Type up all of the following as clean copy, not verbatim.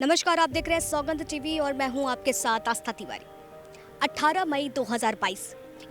नमस्कार, आप देख रहे हैं सौगंध टीवी और मैं हूं आपके साथ आस्था तिवारी। 18 मई 2022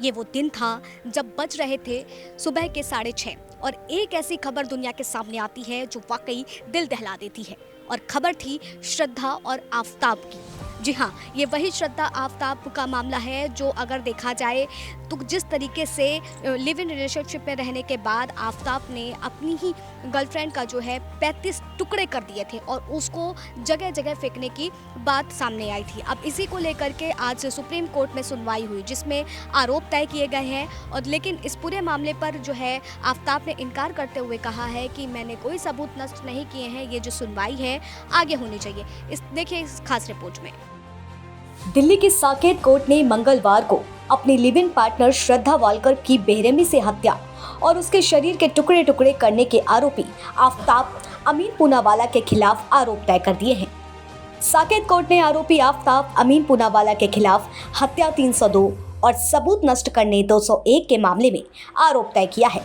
ये वो दिन था जब बज रहे थे सुबह के 6:30 और एक ऐसी खबर दुनिया के सामने आती है जो वाकई दिल दहला देती है। और खबर थी श्रद्धा और आफताब की। जी हाँ, ये वही श्रद्धा आफताब का मामला है जो अगर देखा जाए तो जिस तरीके से लिव इन रिलेशनशिप में रहने के बाद आफताब ने अपनी ही गर्लफ्रेंड का जो है 35 टुकड़े कर दिए थे और उसको जगह जगह फेंकने की बात सामने आई थी। अब इसी को लेकर के आज सुप्रीम कोर्ट में सुनवाई हुई जिसमें आरोप तय किए गए हैं और लेकिन इस पूरे मामले पर जो है आफताब ने इनकार करते हुए कहा है कि मैंने कोई सबूत नष्ट नहीं किए हैं, ये जो सुनवाई है आगे होनी चाहिए। इस देखिए इस खास रिपोर्ट में। दिल्ली की साकेत कोर्ट ने मंगलवार को अपनी live in partner Shraddha Walker की बेरहमी से हत्या और उसके शरीर के टुकड़े टुकड़े करने के आरोपी आफताब अमीन पूनावाला के खिलाफ आरोप तय कर दिए हैं। साकेत कोर्ट ने आरोपी आफताब अमीन पूनावाला के खिलाफ हत्या 302 और सबूत नष्ट करने 201 के मामले में आरोप तय किया है।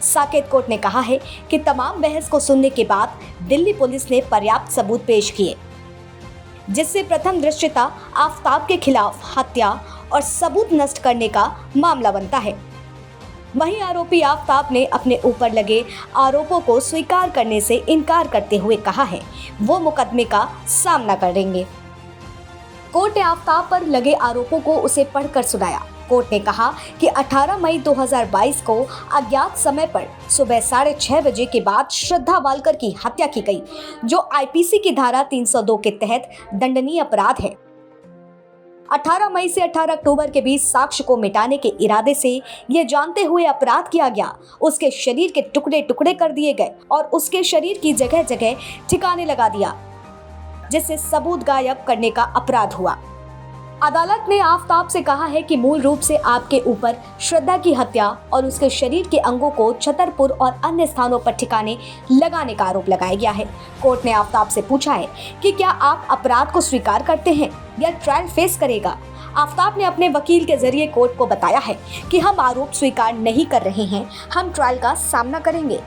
साकेत कोर्ट ने कहा है कि तमाम बहस को सुनने के बाद दिल्ली पुलिस ने पर्याप्त सबूत पेश किए जिससे प्रथम दृष्टया आफताब के खिलाफ हत्या और सबूत नष्ट करने का मामला बनता है। वहीं आरोपी आफताब ने अपने ऊपर लगे आरोपों को स्वीकार करने से इनकार करते हुए कहा है वो मुकदमे का सामना करेंगे। कोर्ट ने आफताब पर लगे आरोपों को उसे पढ़कर सुनाया। कोर्ट ने कहा कि 18 मई 2022 को अज्ञात समय पर सुबह 6:30 बजे के बाद श्रद्धा वालकर की हत्या की गई, जो आईपीसी की धारा 302 के तहत दंडनीय अपराध है। 18 मई से 18 अक्टूबर के बीच साक्ष्य को मिटाने के इरादे से ये जानते हुए अपराध किया गया, उसके शरीर के टुकड़े टुकड़े कर दिए गए और उसके शरीर की जगह जगह ठिकाने लगा दिया, जिससे सबूत गायब करने का अपराध हुआ। अदालत ने आफताब से कहा है कि मूल रूप से आपके ऊपर श्रद्धा की हत्या और उसके शरीर के अंगों को छतरपुर और अन्य स्थानों पर ठिकाने लगाने का आरोप लगाया गया है। कोर्ट ने आफताब से पूछा है कि क्या आप अपराध को स्वीकार करते हैं या ट्रायल फेस करेगा। आफताब ने अपने वकील के जरिए कोर्ट को बताया है कि हम आरोप स्वीकार नहीं कर रहे हैं, हम ट्रायल का सामना करेंगे।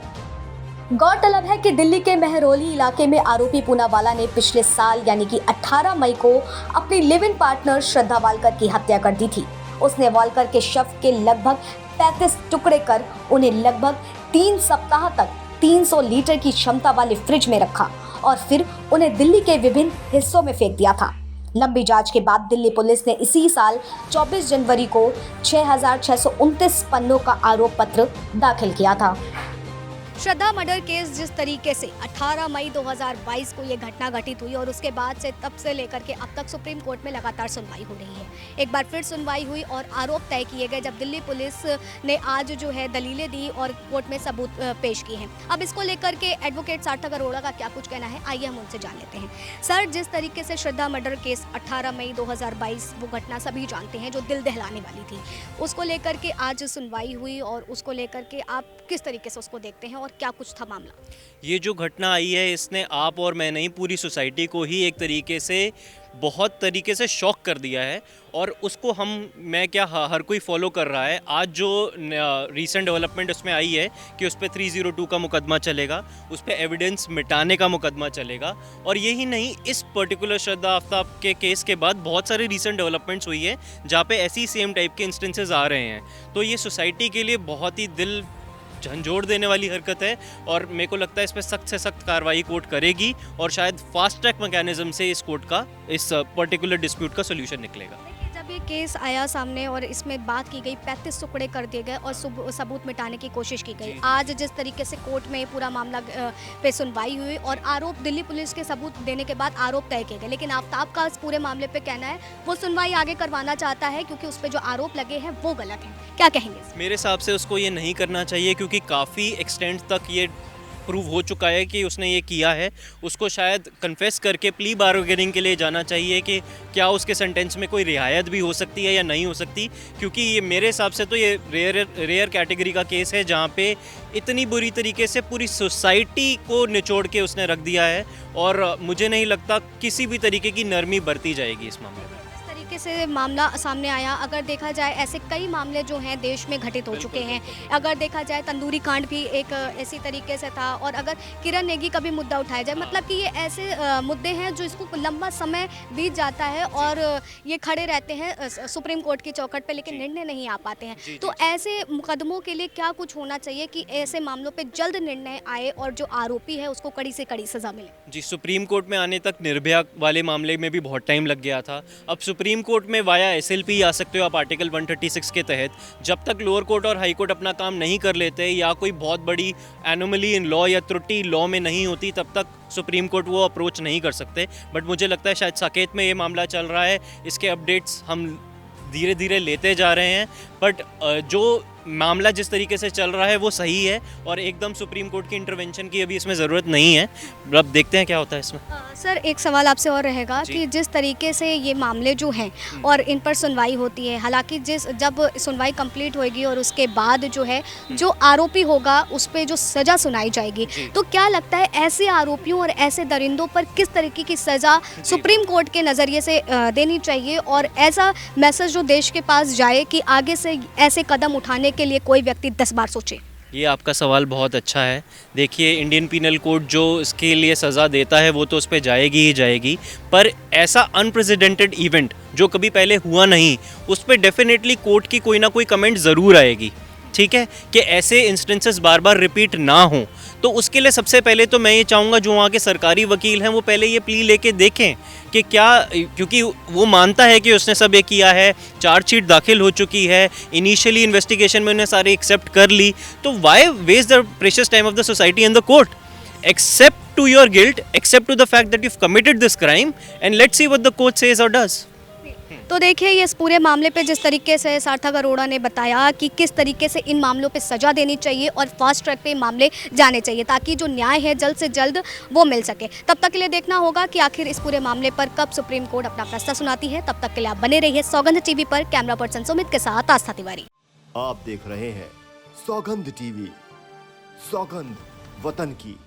गौरतलब है कि दिल्ली के मेहरौली इलाके में आरोपी पूनावाला ने पिछले साल यानी कि 18 मई को अपनी live in partner Shraddha Walker की हत्या कर दी थी। उसने वालकर के शव के लगभग 35 टुकड़े कर उन्हें लगभग 3 सप्ताह तक 300 लीटर की क्षमता वाले फ्रिज में रखा और फिर उन्हें दिल्ली के विभिन्न हिस्सों में फेंक दिया था। लंबी जांच के बाद दिल्ली पुलिस ने इसी साल 24 जनवरी को 6629 पन्नों का आरोप पत्र दाखिल किया था। श्रद्धा मर्डर केस जिस तरीके से 18 मई 2022 को ये घटना घटित हुई और उसके बाद से तब से लेकर के अब तक सुप्रीम कोर्ट में लगातार सुनवाई हो रही है। एक बार फिर सुनवाई हुई और आरोप तय किए गए जब दिल्ली पुलिस ने आज जो है दलीलें दी और कोर्ट में सबूत पेश किए हैं। अब इसको लेकर के एडवोकेट सार्थक अरोड़ा का क्या कुछ कहना है, आइए हम उनसे जान लेते हैं। सर, जिस तरीके से श्रद्धा मर्डर केस 18 मई 2022 वो घटना सभी जानते हैं जो दिल दहलाने वाली थी, उसको लेकर के आज सुनवाई हुई और उसको लेकर के आप किस तरीके से उसको देखते हैं और क्या कुछ था मामला? ये जो घटना आई है इसने आप और मैं नहीं पूरी सोसाइटी को ही एक तरीके से बहुत तरीके से शॉक कर दिया है और उसको मैं क्या हर कोई फॉलो कर रहा है। आज जो रीसेंट डेवलपमेंट उसमें आई है कि उस पर 302 का मुकदमा चलेगा, उस पर एविडेंस मिटाने का मुकदमा चलेगा और यही नहीं, इस पर्टिकुलर श्रद्धा आफताब के केस के बाद बहुत सारी रीसेंट डेवलपमेंट्स हुई है जहाँ पे ऐसी सेम टाइप के इंस्टेंसेस आ रहे हैं। तो ये सोसाइटी के लिए बहुत ही दिल झंझोड़ देने वाली हरकत है और मेरे को लगता है इस पर सख्त से सख्त कार्रवाई कोर्ट करेगी और शायद फास्ट ट्रैक मैकेनिज्म से इस कोर्ट का इस पर्टिकुलर डिस्प्यूट का सोल्यूशन निकलेगा। जब ये केस आया सामने और इसमें बात की गई 35 टुकड़े कर दिए गए और सबूत मिटाने की कोशिश की गई, आज जिस तरीके से कोर्ट में पूरा मामला पे सुनवाई हुई और आरोप दिल्ली पुलिस के सबूत देने के बाद आरोप तय किए गए, लेकिन आफताब का इस पूरे मामले पे कहना है वो सुनवाई आगे करवाना चाहता है क्योंकि उस पर जो आरोप लगे हैं वो गलत है। क्या कहेंगे? मेरे हिसाब से उसको ये नहीं करना चाहिए क्योंकि काफ़ी एक्सटेंट तक ये प्रूव हो चुका है कि उसने ये किया है। उसको शायद कन्फेस करके प्ली बार्गेनिंग के लिए जाना चाहिए कि क्या उसके सेंटेंस में कोई रियायत भी हो सकती है या नहीं हो सकती, क्योंकि ये मेरे हिसाब से तो ये रेयर कैटेगरी का केस है जहाँ पे इतनी बुरी तरीके से पूरी सोसाइटी को निचोड़ के उसने रख दिया है और मुझे नहीं लगता किसी भी तरीके की नरमी बरती जाएगी इस मामले में। तरीके से मामला सामने आया, अगर देखा जाए ऐसे कई मामले जो हैं देश में घटित हो चुके हैं। अगर देखा जाए तंदूरी कांड भी एक ऐसी तरीके से था, और अगर किरण नेगी का भी मुद्दा उठाया जाए, मतलब कि ये ऐसे मुद्दे हैं जो इसको लंबा समय बीत जाता है और ये खड़े रहते हैं सुप्रीम कोर्ट की चौखट पे, लेकिन निर्णय नहीं आ पाते हैं। तो ऐसे मुकदमों के लिए क्या कुछ होना चाहिए कि ऐसे मामलों पे जल्द निर्णय आए और जो आरोपी है उसको कड़ी से कड़ी सजा मिले? जी, सुप्रीम कोर्ट में आने तक निर्भया वाले मामले में भी बहुत टाइम लग गया था। अब सुप्रीम कोर्ट में वाया एसएलपी आ सकते हो आप आर्टिकल 136 के तहत। जब तक लोअर कोर्ट और हाई कोर्ट अपना काम नहीं कर लेते या कोई बहुत बड़ी एनोमली इन लॉ या त्रुटि लॉ में नहीं होती, तब तक सुप्रीम कोर्ट वो अप्रोच नहीं कर सकते। बट मुझे लगता है शायद साकेत में ये मामला चल रहा है, इसके अपडेट्स हम धीरे धीरे लेते जा रहे हैं। बट जो मामला जिस तरीके से चल रहा है वो सही है और एकदम सुप्रीम कोर्ट की इंटरवेंशन की अभी इसमें ज़रूरत नहीं है। अब देखते हैं क्या होता है इसमें। सर, एक सवाल आपसे और रहेगा कि जिस तरीके से ये मामले जो हैं और इन पर सुनवाई होती है, हालांकि जब सुनवाई कंप्लीट होएगी और उसके बाद जो है जो आरोपी होगा उस पर जो सज़ा सुनाई जाएगी, तो क्या लगता है ऐसे आरोपियों और ऐसे दरिंदों पर किस तरीके की सज़ा सुप्रीम कोर्ट के नज़रिए से देनी चाहिए, और ऐसा मैसेज जो देश के पास जाए कि आगे से ऐसे कदम उठाने के लिए कोई व्यक्ति 10 बार सोचे? ये आपका सवाल बहुत अच्छा है। देखिए, इंडियन पीनल कोड जो इसके लिए सज़ा देता है वो तो उस पर जाएगी ही जाएगी, पर ऐसा अनप्रेसिडेंटेड इवेंट जो कभी पहले हुआ नहीं, उस पर डेफिनेटली कोर्ट की कोई ना कोई कमेंट ज़रूर आएगी। ठीक है, कि ऐसे इंस्टेंसेस बार बार रिपीट ना हो। तो उसके लिए सबसे पहले तो मैं ये चाहूँगा जो वहाँ के सरकारी वकील हैं वो पहले ये प्ली लेके देखें कि क्या, क्योंकि वो मानता है कि उसने सब ये किया है, चार्जशीट दाखिल हो चुकी है, इनिशियली इन्वेस्टिगेशन में उन्हें सारे एक्सेप्ट कर ली, तो why waste the precious time of the society and the court? Accept to your guilt, accept to the fact that you have committed this crime and let's see what the court says और does. तो देखिए, ये इस पूरे मामले पे जिस तरीके से सार्थक अरोड़ा ने बताया कि किस तरीके से इन मामलों पे सज़ा देनी चाहिए और फास्ट ट्रैक पे मामले जाने चाहिए ताकि जो न्याय है जल्द से जल्द वो मिल सके। तब तक के लिए देखना होगा कि आखिर इस पूरे मामले पर कब सुप्रीम कोर्ट अपना फैसला सुनाती है। तब तक के लिए आप बने रहिए सौगंध टीवी पर। कैमरा पर्सन सुमित के साथ आस्था तिवारी। आप देख रहे हैं सौगंध टीवी, सौगंध वतन की।